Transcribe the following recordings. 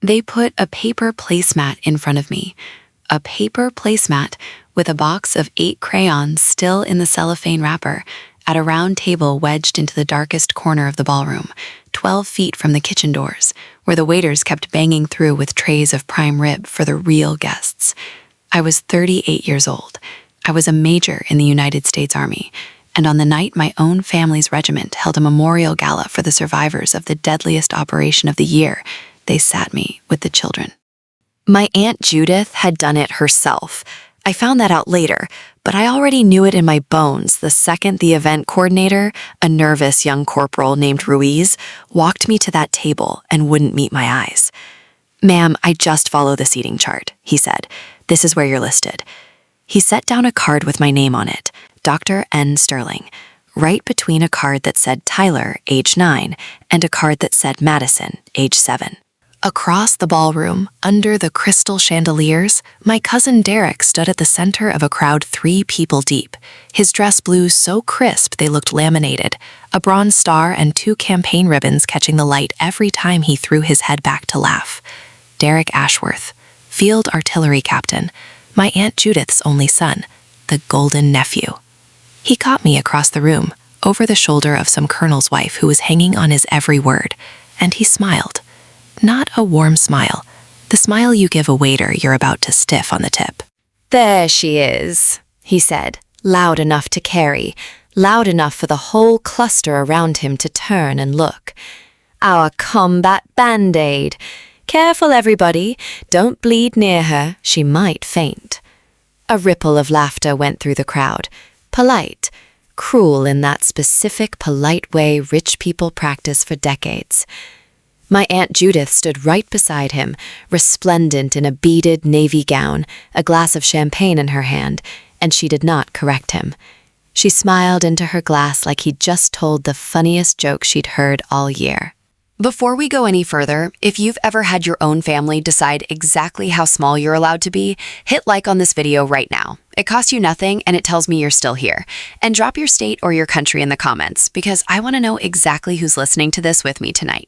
They put a paper placemat in front of me. A paper placemat with a box of 8 crayons still in the cellophane wrapper at a round table wedged into the darkest corner of the ballroom, 12 feet from the kitchen doors, where the waiters kept banging through with trays of prime rib for the real guests. I was 38 years old. I was a major in the United States Army, and on the night my own family's regiment held a memorial gala for the survivors of the deadliest operation of the year, they sat me with the children. My Aunt Judith had done it herself. I found that out later, but I already knew it in my bones the second the event coordinator, a nervous young corporal named Ruiz, walked me to that table and wouldn't meet my eyes. "Ma'am, I just follow the seating chart," he said. "This is where you're listed." He set down a card with my name on it, Dr. N. Sterling, right between a card that said Tyler, age 9, and a card that said Madison, age 7. Across the ballroom, under the crystal chandeliers, my cousin Derek stood at the center of a crowd 3 people deep, his dress blues so crisp they looked laminated, a bronze star and 2 campaign ribbons catching the light every time he threw his head back to laugh. Derek Ashworth, field artillery captain, my Aunt Judith's only son, the golden nephew. He caught me across the room, over the shoulder of some colonel's wife who was hanging on his every word, and he smiled. Not a warm smile, the smile you give a waiter you're about to stiff on the tip. "There she is," he said, loud enough to carry, loud enough for the whole cluster around him to turn and look. "Our combat band-aid. Careful, everybody, don't bleed near her, she might faint." A ripple of laughter went through the crowd, polite, cruel in that specific polite way rich people practice for decades. My Aunt Judith stood right beside him, resplendent in a beaded navy gown, a glass of champagne in her hand, and she did not correct him. She smiled into her glass like he'd just told the funniest joke she'd heard all year. Before we go any further, if you've ever had your own family decide exactly how small you're allowed to be, hit like on this video right now. It costs you nothing and it tells me you're still here. And drop your state or your country in the comments because I want to know exactly who's listening to this with me tonight.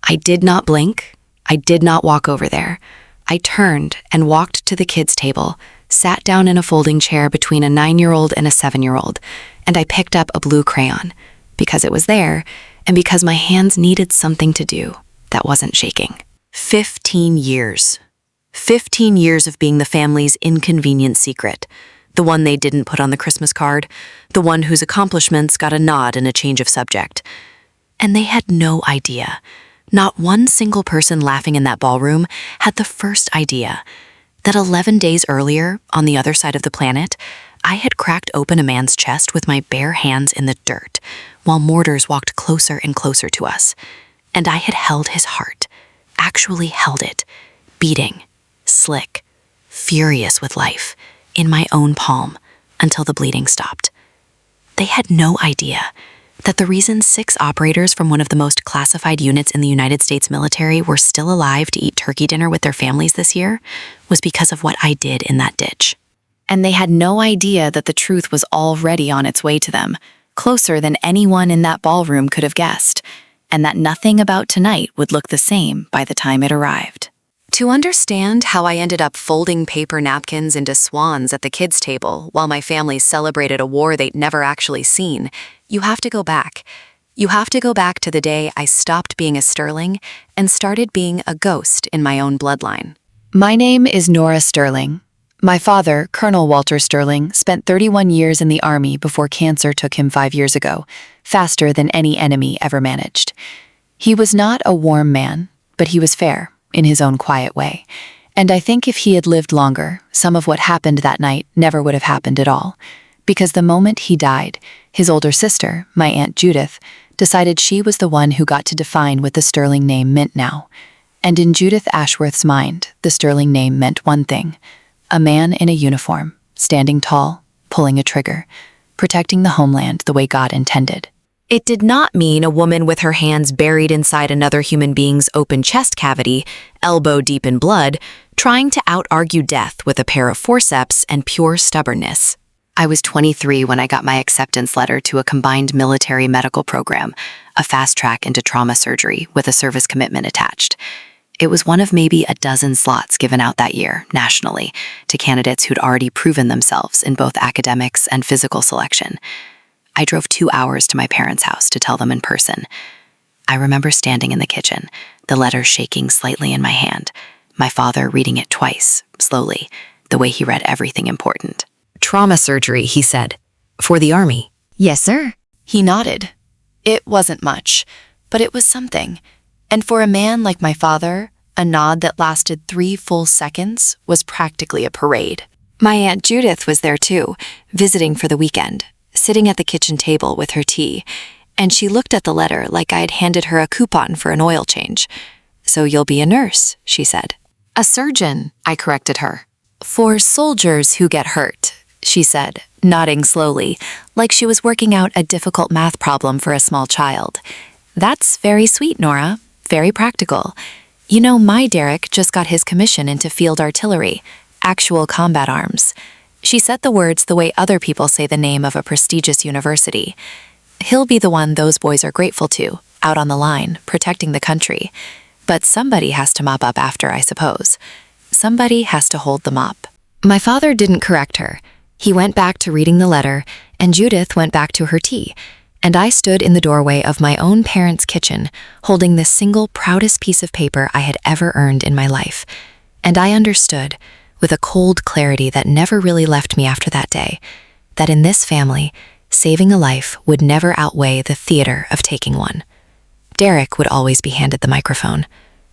I did not blink. I did not walk over there. I turned and walked to the kids' table, sat down in a folding chair between a 9-year-old and a 7-year-old, and I picked up a blue crayon because it was there and because my hands needed something to do that wasn't shaking. 15 years. 15 years of being the family's inconvenient secret, the one they didn't put on the Christmas card, the one whose accomplishments got a nod and a change of subject. And they had no idea. Not one single person laughing in that ballroom had the first idea that 11 days earlier, on the other side of the planet, I had cracked open a man's chest with my bare hands in the dirt, while mortars walked closer and closer to us. And I had held his heart, actually held it, beating, slick, furious with life, in my own palm, until the bleeding stopped. They had no idea that the reason 6 operators from one of the most classified units in the United States military were still alive to eat turkey dinner with their families this year was because of what I did in that ditch. And they had no idea that the truth was already on its way to them, closer than anyone in that ballroom could have guessed, and that nothing about tonight would look the same by the time it arrived. To understand how I ended up folding paper napkins into swans at the kids' table while my family celebrated a war they'd never actually seen, you have to go back. You have to go back to the day I stopped being a Sterling and started being a ghost in my own bloodline. My name is Nora Sterling. My father, Colonel Walter Sterling, spent 31 years in the Army before cancer took him 5 years ago, faster than any enemy ever managed. He was not a warm man, but he was fair, in his own quiet way. And I think if he had lived longer, some of what happened that night never would have happened at all. Because the moment he died, his older sister, my Aunt Judith, decided she was the one who got to define what the Sterling name meant now. And in Judith Ashworth's mind, the Sterling name meant one thing: a man in a uniform, standing tall, pulling a trigger, protecting the homeland the way God intended. It did not mean a woman with her hands buried inside another human being's open chest cavity, elbow deep in blood, trying to out-argue death with a pair of forceps and pure stubbornness. I was 23 when I got my acceptance letter to a combined military medical program, a fast track into trauma surgery with a service commitment attached. It was one of maybe a dozen slots given out that year, nationally, to candidates who'd already proven themselves in both academics and physical selection. I drove 2 hours to my parents' house to tell them in person. I remember standing in the kitchen, the letter shaking slightly in my hand, my father reading it twice, slowly, the way he read everything important. "Trauma surgery," he said. "For the Army." Yes, sir. He nodded. It wasn't much, but it was something. And for a man like my father, a nod that lasted 3 full seconds was practically a parade. My Aunt Judith was there too, visiting for the weekend, sitting at the kitchen table with her tea, and she looked at the letter like I had handed her a coupon for an oil change. "So you'll be a nurse," she said. "A surgeon," I corrected her. "For soldiers who get hurt," she said, nodding slowly, like she was working out a difficult math problem for a small child. "That's very sweet, Nora. Very practical. You know, my Derek just got his commission into field artillery, actual combat arms." She said the words the way other people say the name of a prestigious university. "He'll be the one those boys are grateful to, out on the line, protecting the country. But somebody has to mop up after, I suppose. Somebody has to hold the mop." My father didn't correct her. He went back to reading the letter, and Judith went back to her tea, and I stood in the doorway of my own parents' kitchen, holding the single proudest piece of paper I had ever earned in my life. And I understood, with a cold clarity that never really left me after that day, that in this family, saving a life would never outweigh the theater of taking one. Derek would always be handed the microphone.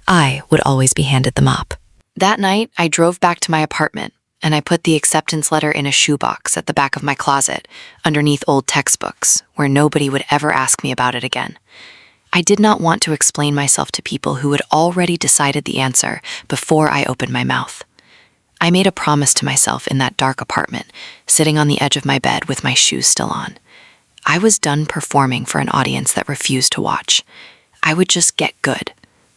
I would always be handed the mop. That night, I drove back to my apartment, and I put the acceptance letter in a shoebox at the back of my closet, underneath old textbooks, where nobody would ever ask me about it again. I did not want to explain myself to people who had already decided the answer before I opened my mouth. I made a promise to myself in that dark apartment, sitting on the edge of my bed with my shoes still on. I was done performing for an audience that refused to watch. I would just get good,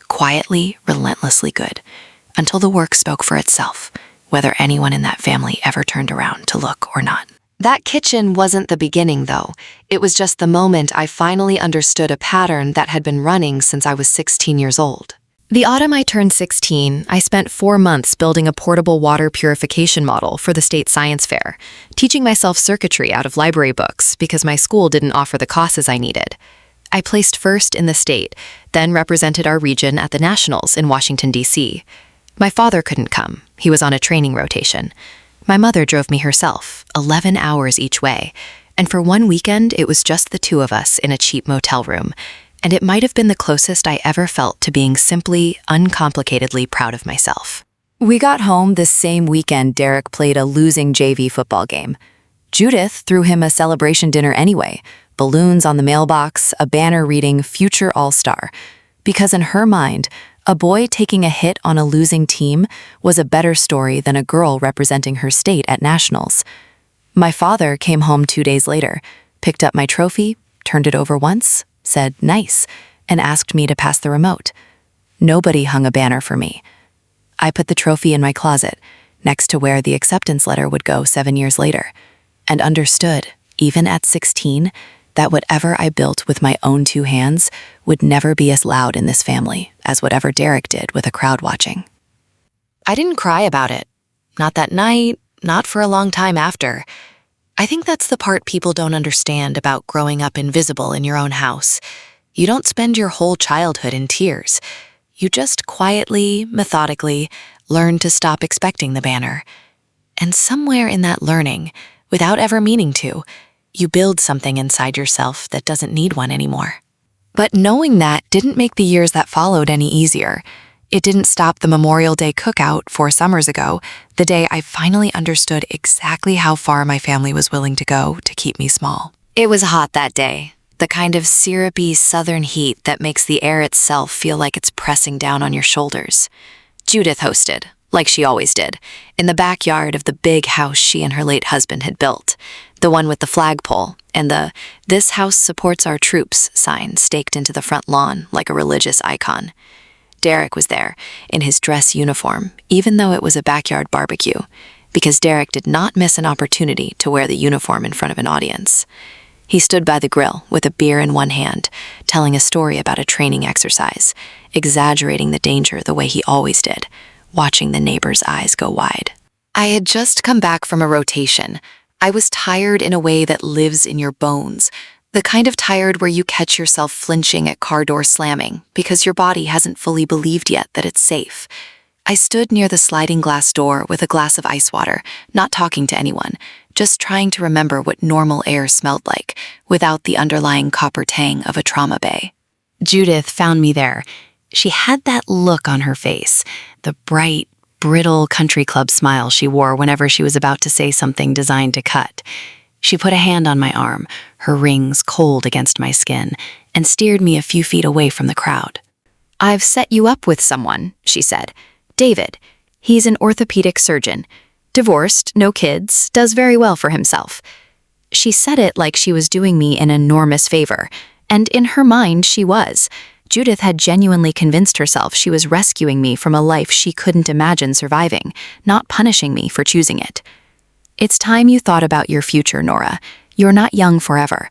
quietly, relentlessly good, until the work spoke for itself, whether anyone in that family ever turned around to look or not. That kitchen wasn't the beginning, though. It was just the moment I finally understood a pattern that had been running since I was 16 years old. The autumn I turned 16, I spent 4 months building a portable water purification model for the state science fair, teaching myself circuitry out of library books because my school didn't offer the classes I needed. I placed first in the state, then represented our region at the Nationals in Washington, D.C. My father couldn't come. He was on a training rotation. My mother drove me herself, 11 hours each way, and for one weekend it was just the two of us in a cheap motel room, and it might have been the closest I ever felt to being simply, uncomplicatedly proud of myself. We got home this same weekend Derek played a losing JV football game. Judith threw him a celebration dinner anyway, balloons on the mailbox, a banner reading "Future All-Star," because in her mind, a boy taking a hit on a losing team was a better story than a girl representing her state at nationals. My father came home 2 days later, picked up my trophy, turned it over once, said "nice," and asked me to pass the remote. Nobody hung a banner for me. I put the trophy in my closet, next to where the acceptance letter would go 7 years later, and understood, even at 16, that whatever I built with my own 2 hands would never be as loud in this family as whatever Derek did with a crowd watching. I didn't cry about it. Not that night, not for a long time after. I think that's the part people don't understand about growing up invisible in your own house. You don't spend your whole childhood in tears. You just quietly, methodically, learn to stop expecting the banner. And somewhere in that learning, without ever meaning to, you build something inside yourself that doesn't need one anymore. But knowing that didn't make the years that followed any easier. It didn't stop the Memorial Day cookout 4 summers ago, the day I finally understood exactly how far my family was willing to go to keep me small. It was hot that day, the kind of syrupy southern heat that makes the air itself feel like it's pressing down on your shoulders. Judith hosted, like she always did, in the backyard of the big house she and her late husband had built, the one with the flagpole and the "This house supports our troops" sign staked into the front lawn like a religious icon. Derek was there, in his dress uniform, even though it was a backyard barbecue, because Derek did not miss an opportunity to wear the uniform in front of an audience. He stood by the grill with a beer in one hand, telling a story about a training exercise, exaggerating the danger the way he always did, watching the neighbors' eyes go wide. I had just come back from a rotation. I was tired in a way that lives in your bones, the kind of tired where you catch yourself flinching at car door slamming because your body hasn't fully believed yet that it's safe. I stood near the sliding glass door with a glass of ice water, not talking to anyone, just trying to remember what normal air smelled like without the underlying copper tang of a trauma bay. Judith found me there. She had that look on her face, the bright, brittle country club smile she wore whenever she was about to say something designed to cut. She put a hand on my arm, her rings cold against my skin, and steered me a few feet away from the crowd. "I've set you up with someone," she said. "David. He's an orthopedic surgeon. Divorced, no kids, does very well for himself." She said it like she was doing me an enormous favor, and in her mind she was. Judith had genuinely convinced herself she was rescuing me from a life she couldn't imagine surviving, not punishing me for choosing it. "It's time you thought about your future, Nora. You're not young forever.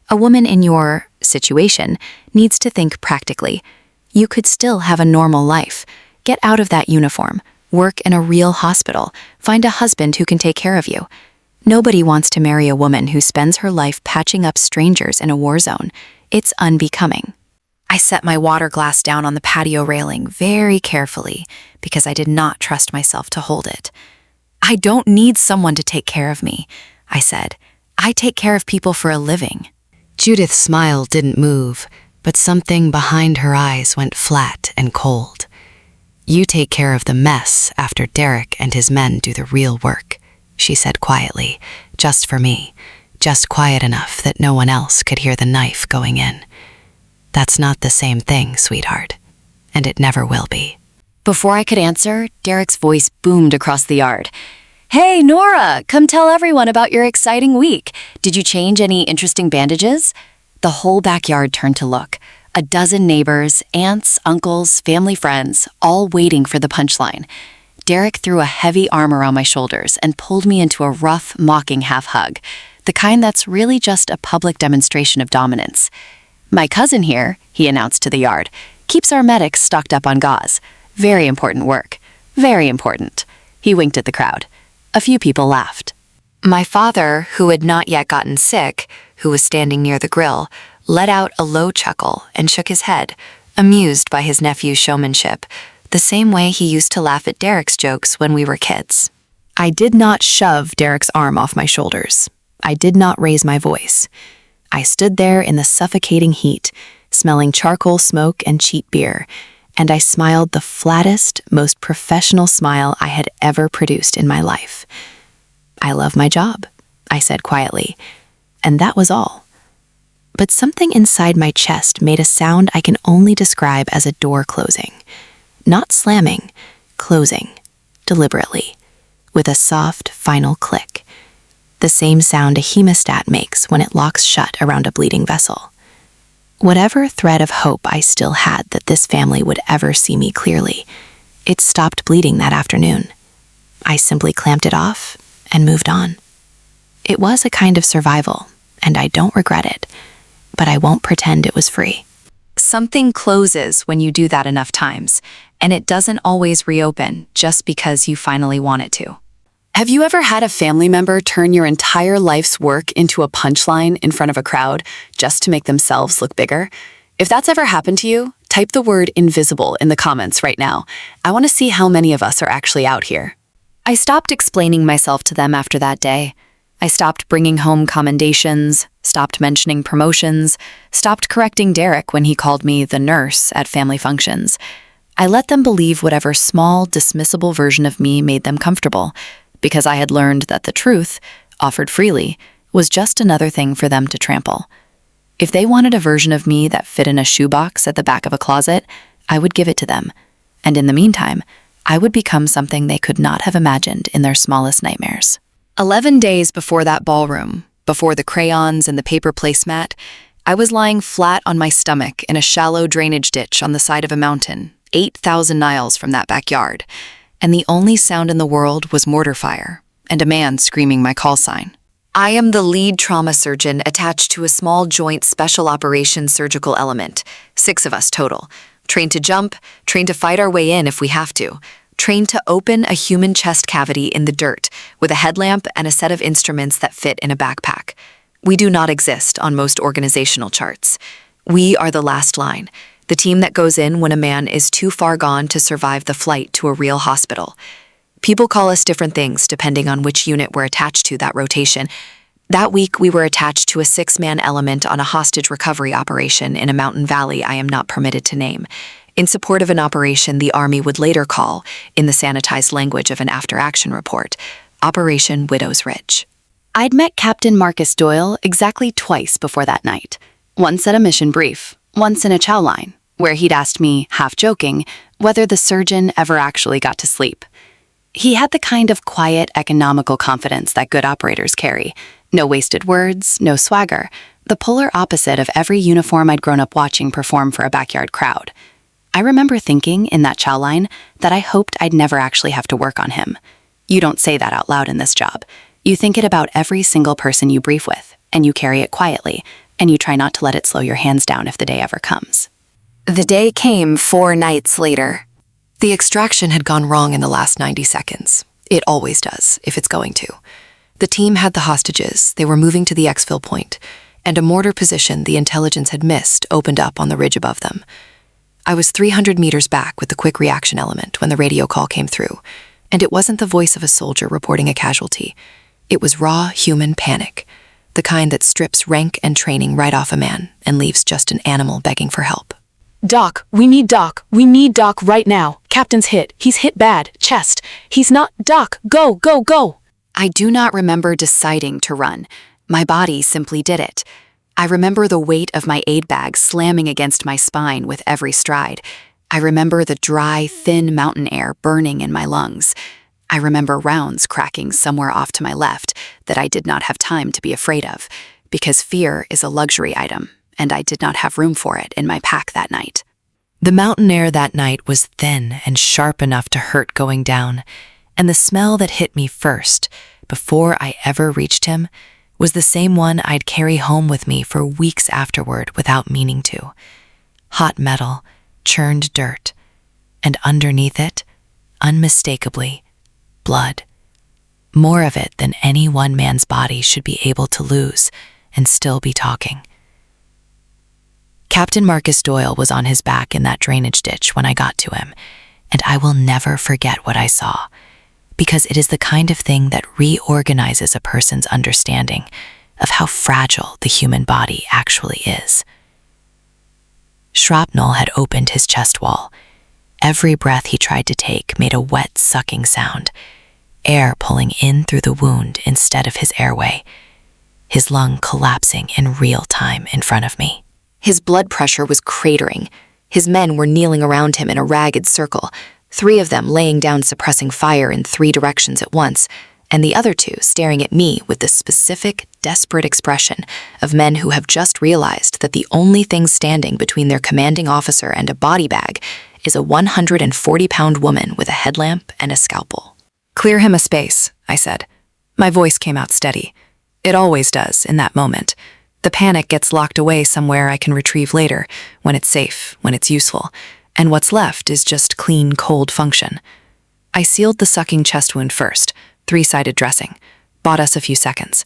A woman in your situation needs to think practically. You could still have a normal life. Get out of that uniform. Work in a real hospital. Find a husband who can take care of you. Nobody wants to marry a woman who spends her life patching up strangers in a war zone. It's unbecoming." I set my water glass down on the patio railing very carefully because I did not trust myself to hold it. "I don't need someone to take care of me," I said. "I take care of people for a living." Judith's smile didn't move, but something behind her eyes went flat and cold. "You take care of the mess after Derek and his men do the real work," she said quietly, just for me, just quiet enough that no one else could hear the knife going in. "That's not the same thing, sweetheart, and it never will be." Before I could answer, Derek's voice boomed across the yard. "Hey, Nora, come tell everyone about your exciting week. Did you change any interesting bandages?" The whole backyard turned to look. A dozen neighbors, aunts, uncles, family friends, all waiting for the punchline. Derek threw a heavy arm around my shoulders and pulled me into a rough, mocking half-hug, the kind that's really just a public demonstration of dominance. "My cousin here," he announced to the yard, "keeps our medics stocked up on gauze. Very important work. Very important." He winked at the crowd. A few people laughed. My father, who had not yet gotten sick, who was standing near the grill, let out a low chuckle and shook his head, amused by his nephew's showmanship, the same way he used to laugh at Derek's jokes when we were kids. I did not shove Derek's arm off my shoulders. I did not raise my voice. I stood there in the suffocating heat, smelling charcoal smoke and cheap beer, and I smiled the flattest, most professional smile I had ever produced in my life. "I love my job," I said quietly, and that was all. But something inside my chest made a sound I can only describe as a door closing. Not slamming, closing, deliberately, with a soft, final click. The same sound a hemostat makes when it locks shut around a bleeding vessel. Whatever thread of hope I still had that this family would ever see me clearly, it stopped bleeding that afternoon. I simply clamped it off and moved on. It was a kind of survival, and I don't regret it, but I won't pretend it was free. Something closes when you do that enough times, and it doesn't always reopen just because you finally want it to. Have you ever had a family member turn your entire life's work into a punchline in front of a crowd just to make themselves look bigger? If that's ever happened to you, type the word invisible in the comments right now. I want to see how many of us are actually out here. I stopped explaining myself to them after that day. I stopped bringing home commendations, stopped mentioning promotions, stopped correcting Derek when he called me the nurse at family functions. I let them believe whatever small, dismissible version of me made them comfortable, because I had learned that the truth, offered freely, was just another thing for them to trample. If they wanted a version of me that fit in a shoebox at the back of a closet, I would give it to them. And in the meantime, I would become something they could not have imagined in their smallest nightmares. 11 days before that ballroom, before the crayons and the paper placemat, I was lying flat on my stomach in a shallow drainage ditch on the side of a mountain, 8,000 miles from that backyard, and the only sound in the world was mortar fire and a man screaming my call sign. I am the lead trauma surgeon attached to a small joint special operations surgical element, 6 of us total, trained to jump, trained to fight our way in if we have to, trained to open a human chest cavity in the dirt with a headlamp and a set of instruments that fit in a backpack. We do not exist on most organizational charts. We are the last line, the team that goes in when a man is too far gone to survive the flight to a real hospital. People call us different things depending on which unit we're attached to that rotation. That week, we were attached to a 6-man element on a hostage recovery operation in a mountain valley I am not permitted to name, in support of an operation the Army would later call, in the sanitized language of an after-action report, Operation Widow's Ridge. I'd met Captain Marcus Doyle exactly twice before that night. Once at a mission brief, once in a chow line, where he'd asked me, half joking, whether the surgeon ever actually got to sleep. He had the kind of quiet, economical confidence that good operators carry. No wasted words, no swagger, the polar opposite of every uniform I'd grown up watching perform for a backyard crowd. I remember thinking, in that chow line, that I hoped I'd never actually have to work on him. You don't say that out loud in this job. You think it about every single person you brief with, and you carry it quietly, and you try not to let it slow your hands down if the day ever comes. The day came 4 nights later. The extraction had gone wrong in the last 90 seconds. It always does, if it's going to. The team had the hostages, they were moving to the exfil point, and a mortar position the intelligence had missed opened up on the ridge above them. I was 300 meters back with the quick reaction element when the radio call came through, and it wasn't the voice of a soldier reporting a casualty. It was raw human panic, the kind that strips rank and training right off a man and leaves just an animal begging for help. Doc, we need Doc. We need Doc right now. Captain's hit. He's hit bad. Chest. He's not... Doc, go, go, go. I do not remember deciding to run. My body simply did it. I remember the weight of my aid bag slamming against my spine with every stride. I remember the dry, thin mountain air burning in my lungs. I remember rounds cracking somewhere off to my left that I did not have time to be afraid of, because fear is a luxury item, and I did not have room for it in my pack that night. The mountain air that night was thin and sharp enough to hurt going down, and the smell that hit me first, before I ever reached him, was the same one I'd carry home with me for weeks afterward without meaning to. Hot metal, churned dirt, and underneath it, unmistakably, blood. More of it than any one man's body should be able to lose and still be talking. Captain Marcus Doyle was on his back in that drainage ditch when I got to him, and I will never forget what I saw, because it is the kind of thing that reorganizes a person's understanding of how fragile the human body actually is. Shrapnel had opened his chest wall. Every breath he tried to take made a wet, sucking sound, air pulling in through the wound instead of his airway, his lung collapsing in real time in front of me. His blood pressure was cratering. His men were kneeling around him in a ragged circle, 3 of them laying down suppressing fire in 3 directions at once, and the other 2 staring at me with the specific, desperate expression of men who have just realized that the only thing standing between their commanding officer and a body bag is a 140-pound woman with a headlamp and a scalpel. "Clear him a space," I said. My voice came out steady. It always does in that moment. The panic gets locked away somewhere I can retrieve later, when it's safe, when it's useful, and what's left is just clean, cold function. I sealed the sucking chest wound first, 3-sided dressing, bought us a few seconds.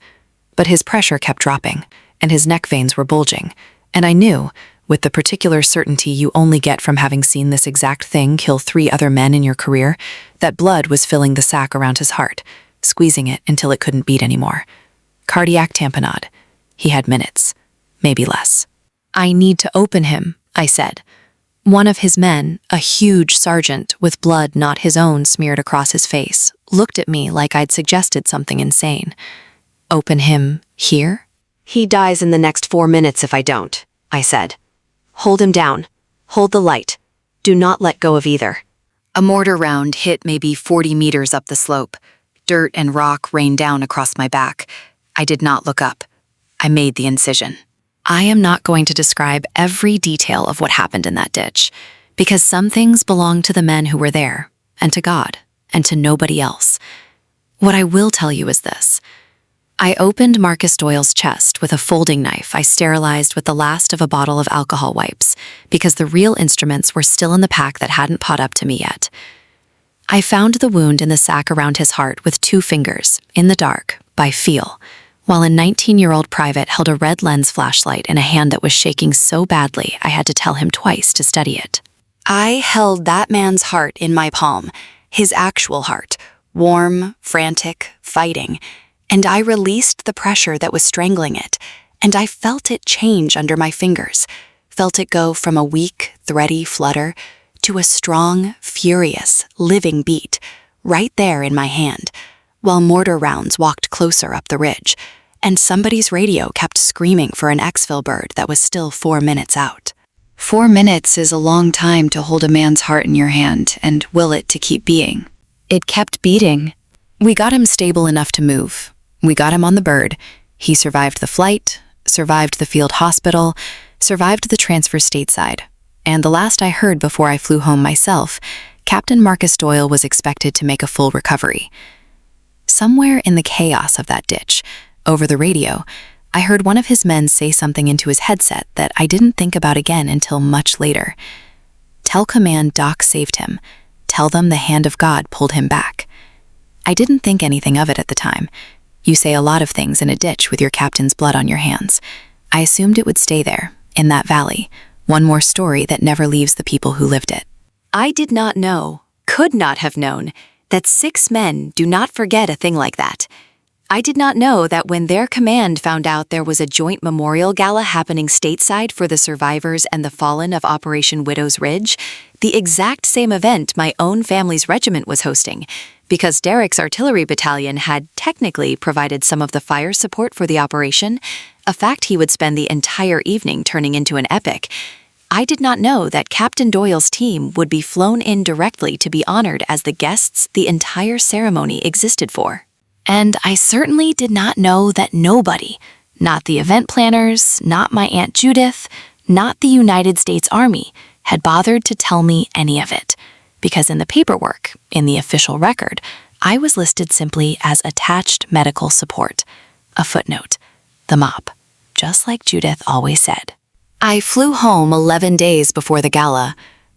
But his pressure kept dropping, and his neck veins were bulging, and I knew, with the particular certainty you only get from having seen this exact thing kill 3 other men in your career, that blood was filling the sac around his heart, squeezing it until it couldn't beat anymore. Cardiac tamponade. He had minutes, maybe less. "I need to open him," I said. One of his men, a huge sergeant with blood not his own smeared across his face, looked at me like I'd suggested something insane. "Open him here?" "He dies in the next 4 minutes if I don't," I said. "Hold him down. Hold the light. Do not let go of either." A mortar round hit maybe 40 meters up the slope. Dirt and rock rained down across my back. I did not look up. I made the incision. I am not going to describe every detail of what happened in that ditch, because some things belong to the men who were there, and to God, and to nobody else. What I will tell you is this. I opened Marcus Doyle's chest with a folding knife I sterilized with the last of a bottle of alcohol wipes, because the real instruments were still in the pack that hadn't caught up to me yet. I found the wound in the sack around his heart with 2 fingers, in the dark, by feel, while a 19-year-old private held a red lens flashlight in a hand that was shaking so badly I had to tell him twice to steady it. I held that man's heart in my palm, his actual heart, warm, frantic, fighting, and I released the pressure that was strangling it, and I felt it change under my fingers, felt it go from a weak, thready flutter to a strong, furious, living beat, right there in my hand, while mortar rounds walked closer up the ridge, and somebody's radio kept screaming for an exfil bird that was still 4 minutes out. 4 minutes is a long time to hold a man's heart in your hand and will it to keep beating. It kept beating. We got him stable enough to move. We got him on the bird. He survived the flight, survived the field hospital, survived the transfer stateside. And the last I heard before I flew home myself, Captain Marcus Doyle was expected to make a full recovery. Somewhere in the chaos of that ditch, over the radio, I heard one of his men say something into his headset that I didn't think about again until much later. Tell command Doc saved him. Tell them the hand of God pulled him back. I didn't think anything of it at the time. You say a lot of things in a ditch with your captain's blood on your hands. I assumed it would stay there, in that valley, one more story that never leaves the people who lived it. I did not know, could not have known, that 6 men do not forget a thing like that. I did not know that when their command found out there was a joint memorial gala happening stateside for the survivors and the fallen of Operation Widow's Ridge, the exact same event my own family's regiment was hosting, because Derek's artillery battalion had technically provided some of the fire support for the operation, a fact he would spend the entire evening turning into an epic. I did not know that Captain Doyle's team would be flown in directly to be honored as the guests the entire ceremony existed for. And I certainly did not know that nobody, not the event planners, not my Aunt Judith, not the United States Army, had bothered to tell me any of it, because in the paperwork, in the official record, I was listed simply as attached medical support. A footnote, the MOP, just like Judith always said. I flew home 11 days before the gala.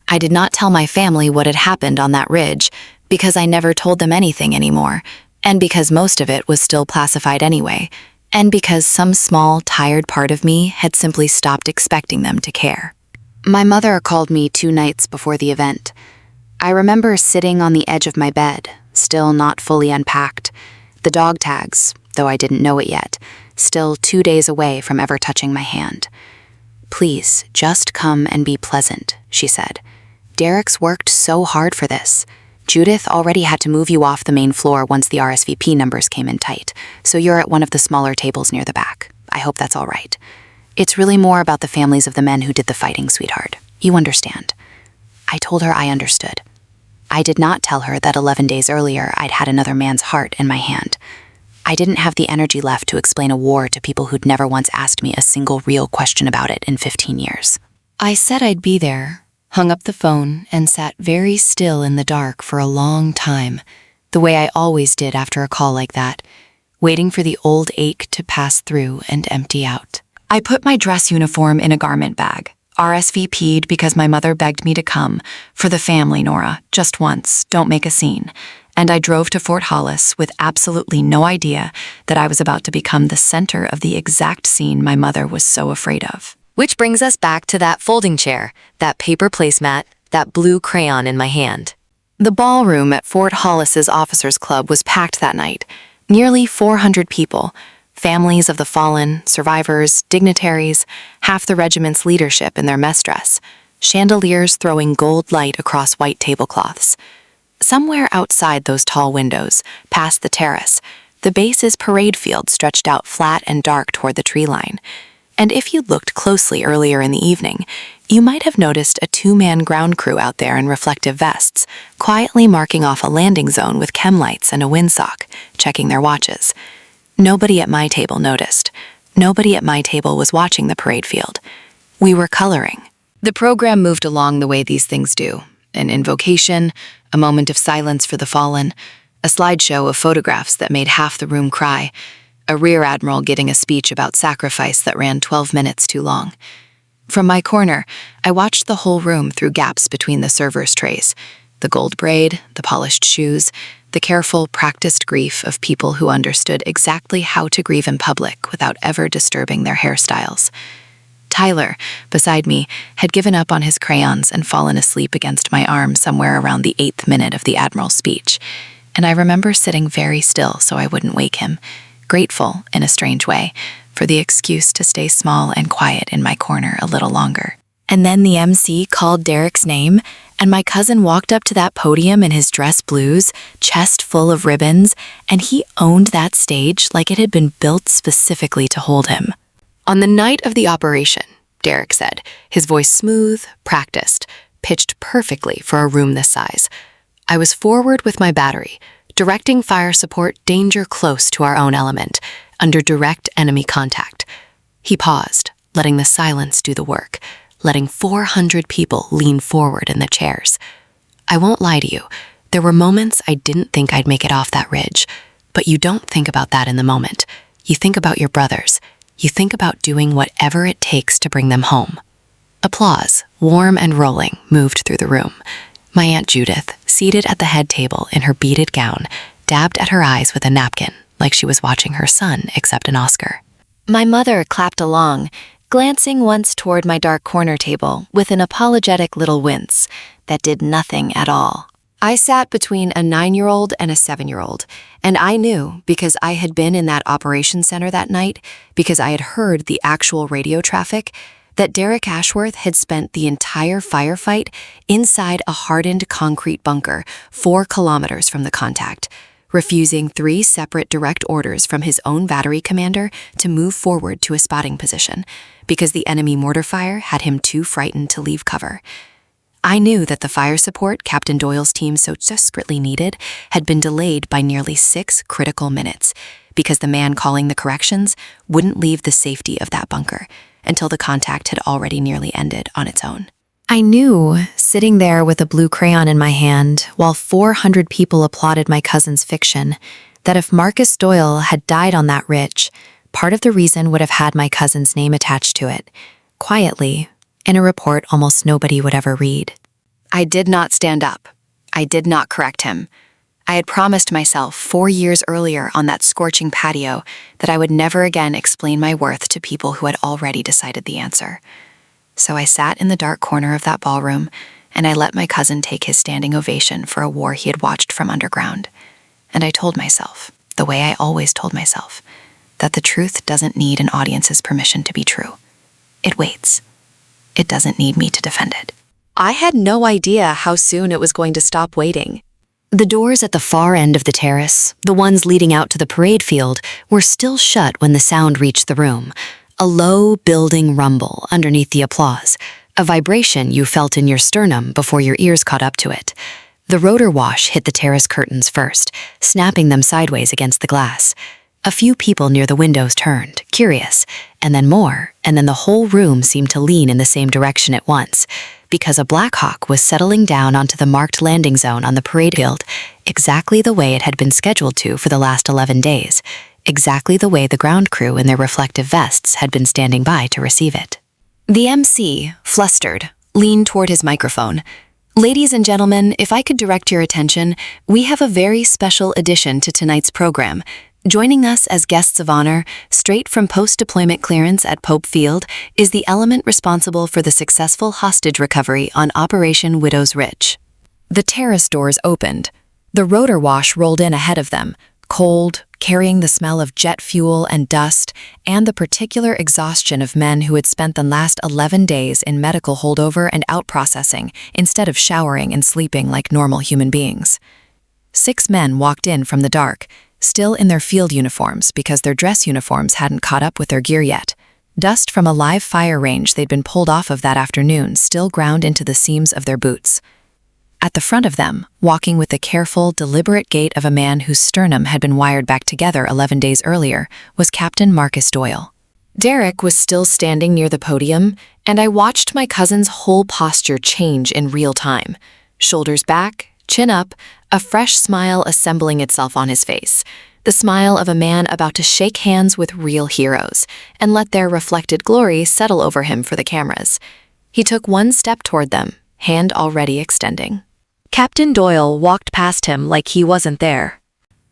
I did not tell my family what had happened on that ridge, because I never told them anything anymore, and because most of it was still classified anyway, and because some small, tired part of me had simply stopped expecting them to care. My mother called me 2 nights before the event. I remember sitting on the edge of my bed, still not fully unpacked, the dog tags, though I didn't know it yet, still 2 days away from ever touching my hand. "Please, just come and be pleasant," she said. "Derek's worked so hard for this. Judith already had to move you off the main floor once the RSVP numbers came in tight, so you're at one of the smaller tables near the back. I hope that's all right. It's really more about the families of the men who did the fighting, sweetheart. You understand." I told her I understood. I did not tell her that 11 days earlier I'd had another man's heart in my hand. I didn't have the energy left to explain a war to people who'd never once asked me a single real question about it in 15 years. I said I'd be there, hung up the phone, and sat very still in the dark for a long time, the way I always did after a call like that, waiting for the old ache to pass through and empty out. I put my dress uniform in a garment bag, RSVP'd because my mother begged me to come, for the family, Nora, just once, don't make a scene, and I drove to Fort Hollis with absolutely no idea that I was about to become the center of the exact scene my mother was so afraid of. Which brings us back to that folding chair, that paper placemat, that blue crayon in my hand. The ballroom at Fort Hollis's Officers Club was packed that night. Nearly 400 people, families of the fallen, survivors, dignitaries, half the regiment's leadership in their mess dress, chandeliers throwing gold light across white tablecloths. Somewhere outside those tall windows, past the terrace, the base's parade field stretched out flat and dark toward the tree line. And if you'd looked closely earlier in the evening, you might have noticed a 2-man ground crew out there in reflective vests, quietly marking off a landing zone with chem lights and a windsock, checking their watches. Nobody at my table noticed. Nobody at my table was watching the parade field. We were coloring. The program moved along the way these things do. An invocation, a moment of silence for the fallen, a slideshow of photographs that made half the room cry, a rear admiral getting a speech about sacrifice that ran 12 minutes too long. From my corner, I watched the whole room through gaps between the servers' trays, the gold braid, the polished shoes, the careful, practiced grief of people who understood exactly how to grieve in public without ever disturbing their hairstyles. Tyler, beside me, had given up on his crayons and fallen asleep against my arm somewhere around the 8th minute of the Admiral's speech, and I remember sitting very still so I wouldn't wake him, grateful, in a strange way, for the excuse to stay small and quiet in my corner a little longer. And then the MC called Derek's name, and my cousin walked up to that podium in his dress blues, chest full of ribbons, and he owned that stage like it had been built specifically to hold him. On the night of the operation, Derek said, his voice smooth, practiced, pitched perfectly for a room this size. I was forward with my battery, directing fire support danger close to our own element, under direct enemy contact. He paused, letting the silence do the work, letting 400 people lean forward in the chairs. I won't lie to you, there were moments I didn't think I'd make it off that ridge, but you don't think about that in the moment. You think about your brothers. You think about doing whatever it takes to bring them home. Applause, warm and rolling, moved through the room. My Aunt Judith, seated at the head table in her beaded gown, dabbed at her eyes with a napkin, like she was watching her son accept an Oscar. My mother clapped along, glancing once toward my dark corner table with an apologetic little wince that did nothing at all. I sat between a 9-year-old and a 7-year-old, and I knew, because I had been in that operations center that night, because I had heard the actual radio traffic, that Derek Ashworth had spent the entire firefight inside a hardened concrete bunker 4 kilometers from the contact, refusing 3 separate direct orders from his own battery commander to move forward to a spotting position, because the enemy mortar fire had him too frightened to leave cover. I knew that the fire support Captain Doyle's team so desperately needed had been delayed by nearly 6 critical minutes, because the man calling the corrections wouldn't leave the safety of that bunker until the contact had already nearly ended on its own. I knew, sitting there with a blue crayon in my hand, while 400 people applauded my cousin's fiction, that if Marcus Doyle had died on that ridge, part of the reason would have had my cousin's name attached to it, quietly, in a report almost nobody would ever read. I did not stand up. I did not correct him. I had promised myself 4 years earlier on that scorching patio that I would never again explain my worth to people who had already decided the answer. So I sat in the dark corner of that ballroom, and I let my cousin take his standing ovation for a war he had watched from underground. And I told myself, the way I always told myself, that the truth doesn't need an audience's permission to be true. It waits. It doesn't need me to defend it. I had no idea how soon it was going to stop waiting. The doors at the far end of the terrace, the ones leading out to the parade field, were still shut when the sound reached the room. A low, building rumble underneath the applause, a vibration you felt in your sternum before your ears caught up to it. The rotor wash hit the terrace curtains first, snapping them sideways against the glass. A few people near the windows turned, curious, and then more, and then the whole room seemed to lean in the same direction at once, because a Black Hawk was settling down onto the marked landing zone on the parade field, exactly the way it had been scheduled to for the last 11 days, exactly the way the ground crew in their reflective vests had been standing by to receive it. The MC, flustered, leaned toward his microphone. Ladies and gentlemen, if I could direct your attention, we have a very special addition to tonight's program. Joining us as guests of honor, straight from post-deployment clearance at Pope Field, is the element responsible for the successful hostage recovery on Operation Widow's Ridge. The terrace doors opened. The rotor wash rolled in ahead of them, cold, carrying the smell of jet fuel and dust, and the particular exhaustion of men who had spent the last 11 days in medical holdover and out-processing instead of showering and sleeping like normal human beings. 6 men walked in from the dark, still in their field uniforms because their dress uniforms hadn't caught up with their gear yet. Dust from a live fire range they'd been pulled off of that afternoon still ground into the seams of their boots. At the front of them, walking with the careful, deliberate gait of a man whose sternum had been wired back together 11 days earlier, was Captain Marcus Doyle. Derek was still standing near the podium, and I watched my cousin's whole posture change in real time. Shoulders back, chin up, a fresh smile assembling itself on his face. the smile of a man about to shake hands with real heroes and let their reflected glory settle over him for the cameras. He took one step toward them, hand already extending. Captain Doyle walked past him like he wasn't there.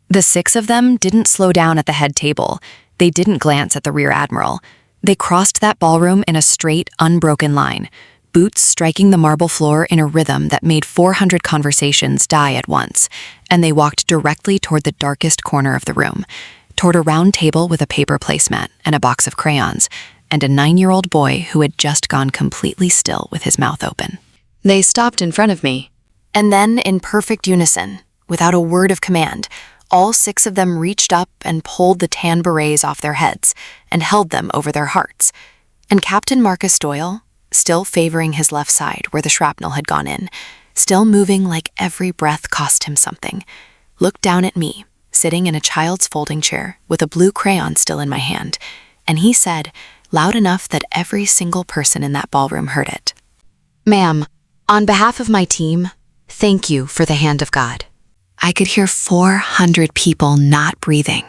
The 6 of them didn't slow down at the head table. They didn't glance at the rear admiral. They crossed that ballroom in a straight, unbroken line, boots striking the marble floor in a rhythm that made 400 conversations die at once, and they walked directly toward the darkest corner of the room, toward a round table with a paper placemat and a box of crayons, and a 9-year-old boy who had just gone completely still with his mouth open. They stopped in front of me, and then in perfect unison, without a word of command, all 6 of them reached up and pulled the tan berets off their heads and held them over their hearts. And Captain Marcus Doyle, still favoring his left side where the shrapnel had gone in, still moving like every breath cost him something, looked down at me, sitting in a child's folding chair with a blue crayon still in my hand, and he said, loud enough that every single person in that ballroom heard it, "Ma'am, on behalf of my team, thank you for the hand of God." I could hear 400 people not breathing.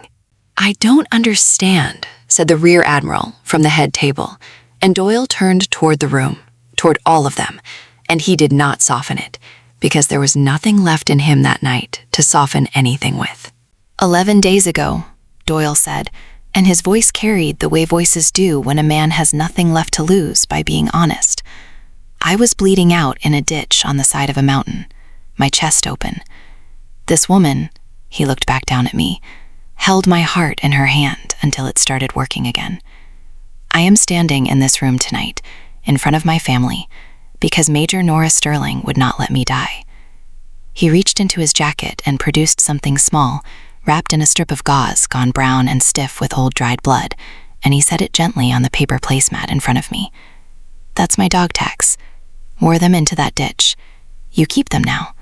"I don't understand," said the rear admiral from the head table, and Doyle turned toward the room, toward all of them, and he did not soften it, because there was nothing left in him that night to soften anything with. 11 days ago, Doyle said, and his voice carried the way voices do when a man has nothing left to lose by being honest. I was bleeding out in a ditch on the side of a mountain, my chest open. This woman, he looked back down at me, held my heart in her hand until it started working again. I am standing in this room tonight, in front of my family, because Major Nora Sterling would not let me die. He reached into his jacket and produced something small, wrapped in a strip of gauze gone brown and stiff with old dried blood, and he set it gently on the paper placemat in front of me. "That's my dog tags. Wore them into that ditch. You keep them now.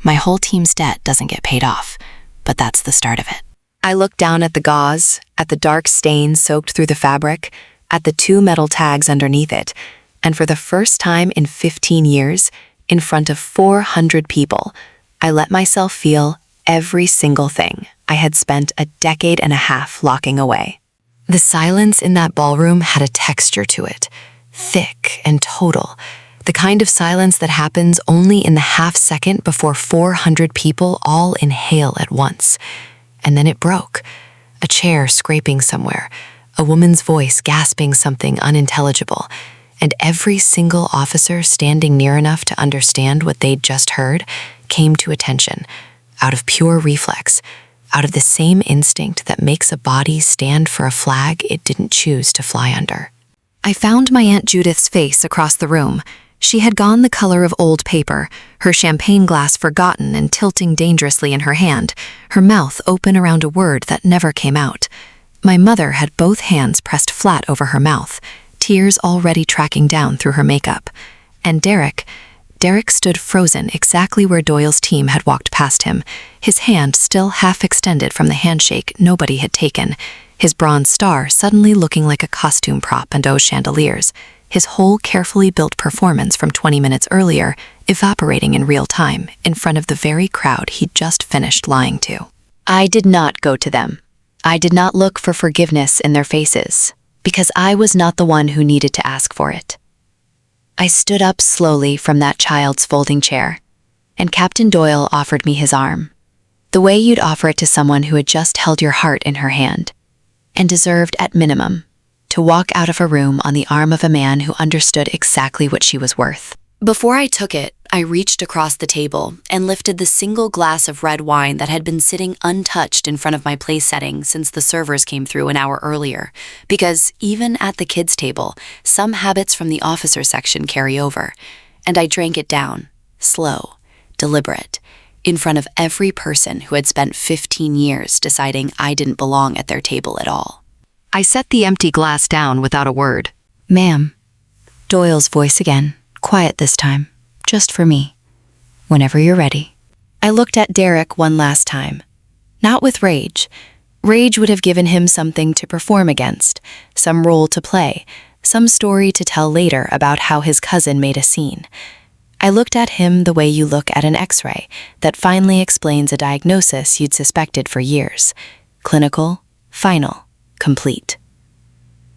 My whole team's debt doesn't get paid off, but that's the start of it." I looked down at the gauze, at the dark stain soaked through the fabric, at the 2 metal tags underneath it, and for the first time in 15 years, in front of 400 people, I let myself feel every single thing I had spent a decade and a half locking away. The silence in that ballroom had a texture to it, thick and total, the kind of silence that happens only in the half second before 400 people all inhale at once. And then it broke, a chair scraping somewhere, a woman's voice gasping something unintelligible, and every single officer standing near enough to understand what they'd just heard came to attention, out of pure reflex, out of the same instinct that makes a body stand for a flag it didn't choose to fly under. I found my Aunt Judith's face across the room. She had gone the color of old paper, her champagne glass forgotten and tilting dangerously in her hand, her mouth open around a word that never came out. My mother had both hands pressed flat over her mouth, tears already tracking down through her makeup. And Derek stood frozen exactly where Doyle's team had walked past him, his hand still half extended from the handshake nobody had taken, his bronze star suddenly looking like a costume prop and chandeliers, his whole carefully built performance from 20 minutes earlier evaporating in real time in front of the very crowd he'd just finished lying to. I did not go to them. I did not look for forgiveness in their faces, because I was not the one who needed to ask for it. I stood up slowly from that child's folding chair, and Captain Doyle offered me his arm, the way you'd offer it to someone who had just held your heart in her hand, and deserved, at minimum, to walk out of a room on the arm of a man who understood exactly what she was worth. Before I took it, I reached across the table and lifted the single glass of red wine that had been sitting untouched in front of my place setting since the servers came through an hour earlier, because even at the kids' table, some habits from the officer section carry over, and I drank it down, slow, deliberate, in front of every person who had spent 15 years deciding I didn't belong at their table at all. I set the empty glass down without a word. "Ma'am." Doyle's voice again, quiet this time, just for me. "Whenever you're ready." I looked at Derek one last time. Not with rage. Rage would have given him something to perform against, some role to play, some story to tell later about how his cousin made a scene. I looked at him the way you look at an X-ray that finally explains a diagnosis you'd suspected for years. clinical, final, complete.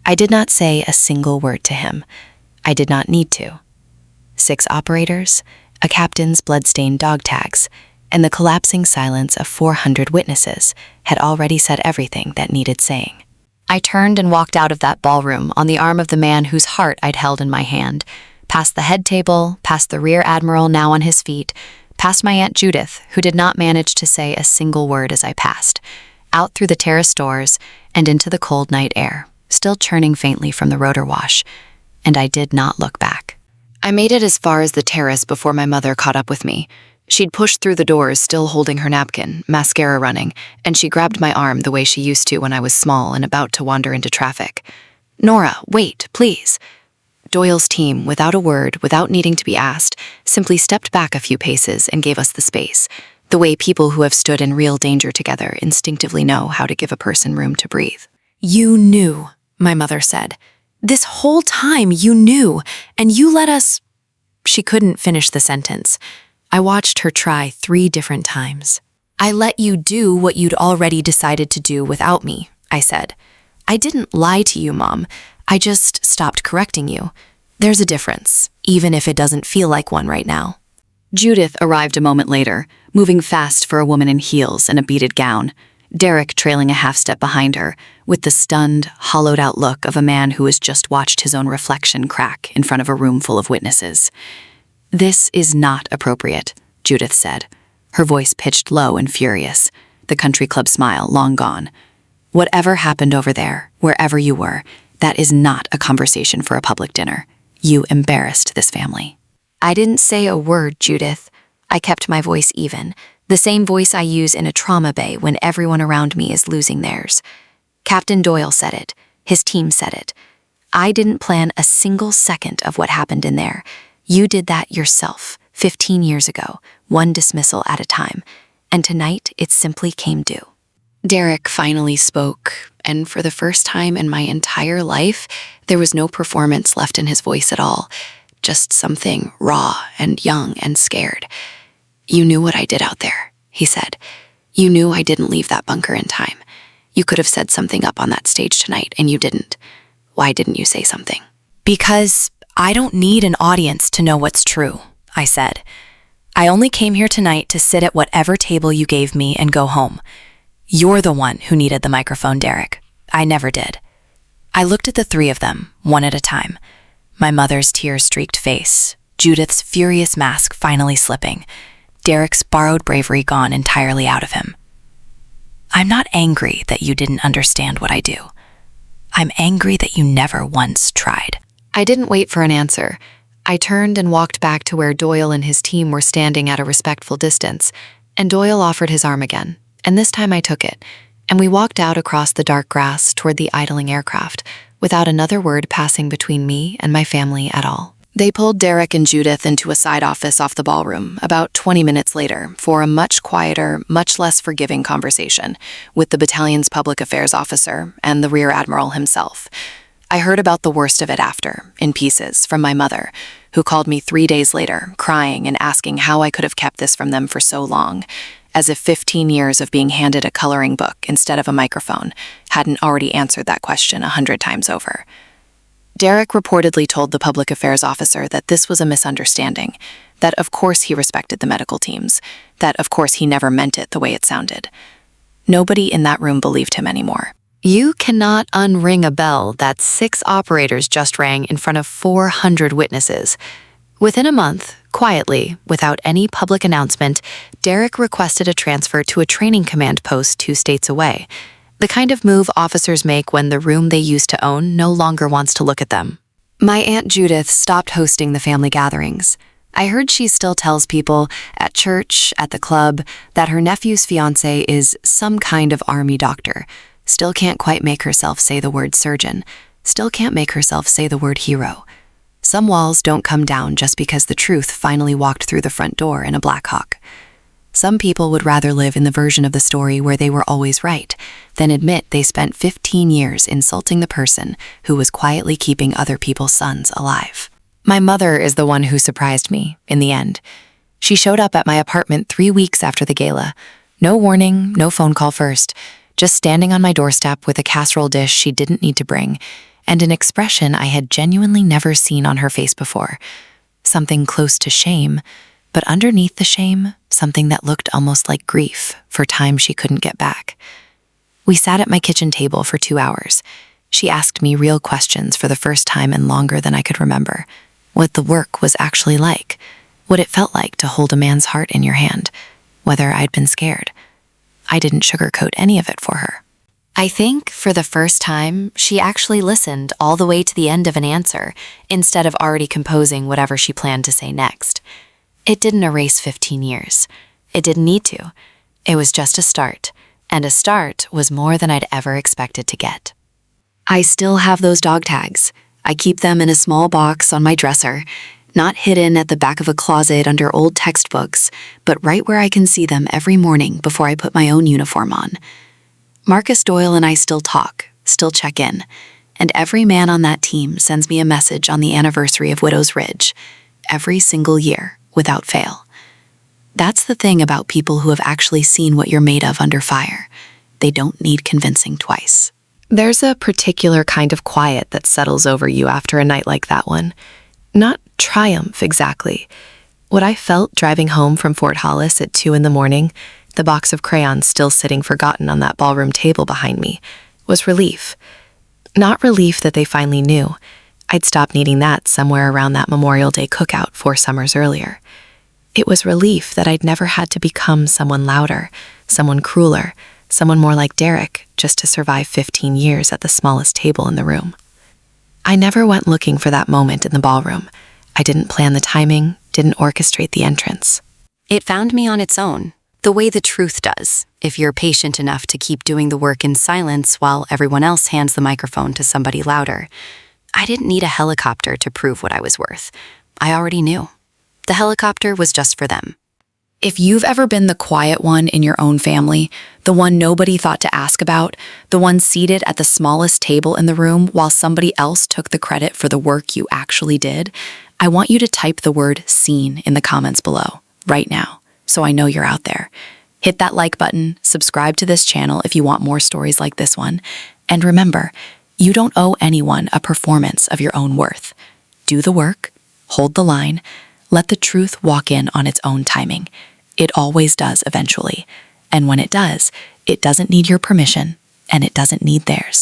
I did not say a single word to him. I did not need to. 6 operators, a captain's blood-stained dog tags, and the collapsing silence of 400 witnesses had already said everything that needed saying. I turned and walked out of that ballroom on the arm of the man whose heart I'd held in my hand, past the head table, past the rear admiral now on his feet, past my Aunt Judith, who did not manage to say a single word as I passed, out through the terrace doors and into the cold night air, still churning faintly from the rotor wash, and I did not look back. I made it as far as the terrace before my mother caught up with me. She'd pushed through the doors, still holding her napkin, mascara running, and she grabbed my arm the way she used to when I was small and about to wander into traffic. "Nora, wait, please." Doyle's team, without a word, without needing to be asked, simply stepped back a few paces and gave us the space, the way people who have stood in real danger together instinctively know how to give a person room to breathe. You knew, my mother said. This whole time you knew, and you let us... She couldn't finish the sentence. I watched her try 3 different times. I let you do what you'd already decided to do without me, I said. I didn't lie to you, Mom. I just stopped correcting you. There's a difference, even if it doesn't feel like one right now. Judith arrived a moment later, moving fast for a woman in heels and a beaded gown, Derek trailing a half-step behind her, with the stunned, hollowed-out look of a man who has just watched his own reflection crack in front of a room full of witnesses. "This is not appropriate," Judith said, her voice pitched low and furious, the country club smile long gone. "Whatever happened over there, wherever you were, that is not a conversation for a public dinner. You embarrassed this family." I didn't say a word, Judith. I kept my voice even, the same voice I use in a trauma bay when everyone around me is losing theirs. Captain Doyle said it. His team said it. I didn't plan a single second of what happened in there. You did that yourself, 15 years ago, one dismissal at a time, and tonight it simply came due. Derek finally spoke, and for the first time in my entire life, there was no performance left in his voice at all, just something raw and young and scared. "You knew what I did out there," he said. "You knew I didn't leave that bunker in time. You could have said something up on that stage tonight, and you didn't. Why didn't you say something?" "Because I don't need an audience to know what's true," I said. "I only came here tonight to sit at whatever table you gave me and go home. You're the one who needed the microphone, Derek. I never did." I looked at the 3 of them, one at a time. My mother's tear-streaked face, Judith's furious mask finally slipping, Derek's borrowed bravery gone entirely out of him. "I'm not angry that you didn't understand what I do. I'm angry that you never once tried." I didn't wait for an answer. I turned and walked back to where Doyle and his team were standing at a respectful distance, and Doyle offered his arm again, and this time I took it, and we walked out across the dark grass toward the idling aircraft, without another word passing between me and my family at all. They pulled Derek and Judith into a side office off the ballroom about 20 minutes later for a much quieter, much less forgiving conversation with the battalion's public affairs officer and the rear admiral himself. I heard about the worst of it after, in pieces, from my mother, who called me 3 days later, crying and asking how I could have kept this from them for so long, as if 15 years of being handed a coloring book instead of a microphone hadn't already answered that question 100 times over. Derek reportedly told the public affairs officer that this was a misunderstanding, that of course he respected the medical teams, that of course he never meant it the way it sounded. Nobody in that room believed him anymore. You cannot unring a bell that 6 operators just rang in front of 400 witnesses. Within a month, quietly, without any public announcement, Derek requested a transfer to a training command post 2 states away, the kind of move officers make when the room they used to own no longer wants to look at them. My Aunt Judith stopped hosting the family gatherings. I heard she still tells people, at church, at the club, that her nephew's fiancé is some kind of army doctor, still can't quite make herself say the word surgeon, still can't make herself say the word hero. Some walls don't come down just because the truth finally walked through the front door in a Black Hawk. Some people would rather live in the version of the story where they were always right than admit they spent 15 years insulting the person who was quietly keeping other people's sons alive. My mother is the one who surprised me, in the end. She showed up at my apartment 3 weeks after the gala. No warning, no phone call first. just standing on my doorstep with a casserole dish she didn't need to bring, and an expression I had genuinely never seen on her face before. Something close to shame, but underneath the shame, something that looked almost like grief for time she couldn't get back. We sat at my kitchen table for 2 hours. She asked me real questions for the first time in longer than I could remember. What the work was actually like, what it felt like to hold a man's heart in your hand, whether I'd been scared. I didn't sugarcoat any of it for her. I think, for the first time, she actually listened all the way to the end of an answer, instead of already composing whatever she planned to say next. It didn't erase 15 years. It didn't need to. It was just a start, and a start was more than I'd ever expected to get. I still have those dog tags. I keep them in a small box on my dresser, not hidden at the back of a closet under old textbooks, but right where I can see them every morning before I put my own uniform on. Marcus Doyle and I still talk, still check in, and every man on that team sends me a message on the anniversary of Widow's Ridge, every single year, without fail. That's the thing about people who have actually seen what you're made of under fire. They don't need convincing twice. There's a particular kind of quiet that settles over you after a night like that one. Not triumph, exactly. What I felt driving home from Fort Hollis at 2 a.m, the box of crayons still sitting forgotten on that ballroom table behind me, was relief. Not relief that they finally knew. I'd stopped needing that somewhere around that Memorial Day cookout 4 summers earlier. It was relief that I'd never had to become someone louder, someone crueler, someone more like Derek, just to survive 15 years at the smallest table in the room. I never went looking for that moment in the ballroom. I didn't plan the timing, didn't orchestrate the entrance. It found me on its own, the way the truth does, if you're patient enough to keep doing the work in silence while everyone else hands the microphone to somebody louder. I didn't need a helicopter to prove what I was worth. I already knew. The helicopter was just for them. If you've ever been the quiet one in your own family, the one nobody thought to ask about, the one seated at the smallest table in the room while somebody else took the credit for the work you actually did, I want you to type the word "seen" in the comments below, right now, so I know you're out there. Hit that like button, subscribe to this channel if you want more stories like this one, and remember, you don't owe anyone a performance of your own worth. Do the work, hold the line, let the truth walk in on its own timing. It always does eventually. And when it does, it doesn't need your permission, and it doesn't need theirs.